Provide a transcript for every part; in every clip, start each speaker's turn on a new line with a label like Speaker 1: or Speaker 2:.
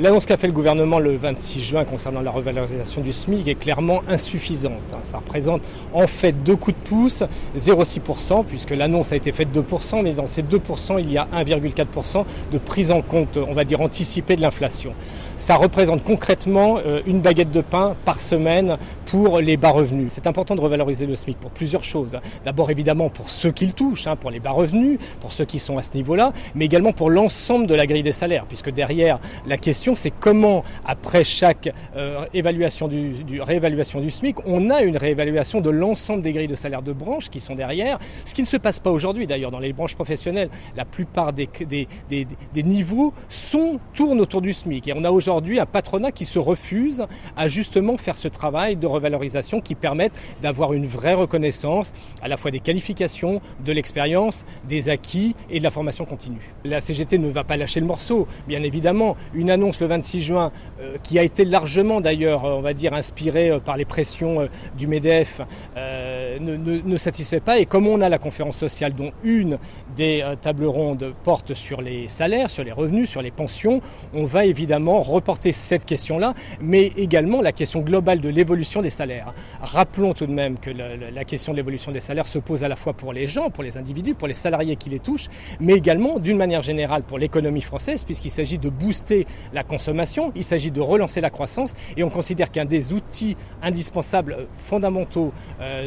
Speaker 1: L'annonce qu'a fait le gouvernement le 26 juin concernant la revalorisation du SMIC est clairement insuffisante. Ça représente en fait 2 coups de pouce, 0,6%, puisque l'annonce a été faite 2%, mais dans ces 2%, il y a 1,4% de prise en compte, on va dire, anticipée de l'inflation. Ça représente concrètement une baguette de pain par semaine pour les bas revenus. C'est important de revaloriser le SMIC pour plusieurs choses. D'abord évidemment pour ceux qui le touchent, pour les bas revenus, pour ceux qui sont à ce niveau-là, mais également pour l'ensemble de la grille des salaires, puisque derrière la question c'est comment, après chaque réévaluation du SMIC, on a une réévaluation de l'ensemble des grilles de salaire de branches qui sont derrière, ce qui ne se passe pas aujourd'hui d'ailleurs dans les branches professionnelles. La plupart des niveaux tournent autour du SMIC et on a aujourd'hui un patronat qui se refuse à justement faire ce travail de revalorisation qui permette d'avoir une vraie reconnaissance à la fois des qualifications, de l'expérience, des acquis et de la formation continue. La CGT ne va pas lâcher le morceau, bien évidemment. Une annonce le 26 juin qui a été largement d'ailleurs, on va dire, inspirée par les pressions du MEDEF ne satisfait pas. Et comme on a la conférence sociale dont une des tables rondes porte sur les salaires, sur les revenus, sur les pensions, on va évidemment reporter cette question-là, mais également la question globale de l'évolution des salaires. Rappelons tout de même que la question de l'évolution des salaires se pose à la fois pour les gens, pour les individus, pour les salariés qui les touchent, mais également d'une manière générale pour l'économie française, puisqu'il s'agit de booster la consommation, il s'agit de relancer la croissance, et on considère qu'un des outils indispensables, fondamentaux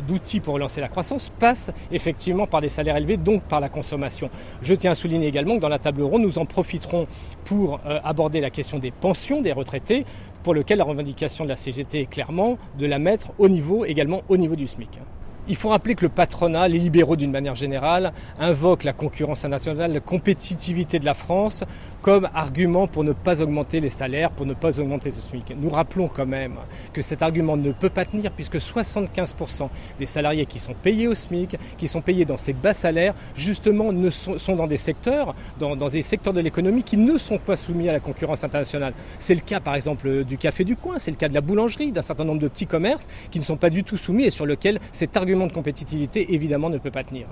Speaker 1: d'outils pour relancer la croissance passe effectivement par des salaires élevés, donc par la consommation. Je tiens à souligner également que dans la table ronde, nous en profiterons pour aborder la question des pensions des retraités, pour lequel la revendication de la CGT est clairement de la mettre également au niveau du SMIC. Il faut rappeler que le patronat, les libéraux d'une manière générale, invoquent la concurrence internationale, la compétitivité de la France comme argument pour ne pas augmenter les salaires, pour ne pas augmenter ce SMIC. Nous rappelons quand même que cet argument ne peut pas tenir puisque 75% des salariés qui sont payés au SMIC, qui sont payés dans ces bas salaires, justement sont dans des secteurs, dans des secteurs de l'économie qui ne sont pas soumis à la concurrence internationale. C'est le cas par exemple du café du coin, c'est le cas de la boulangerie, d'un certain nombre de petits commerces qui ne sont pas du tout soumis et sur lesquels cet argument de compétitivité évidemment ne peut pas tenir.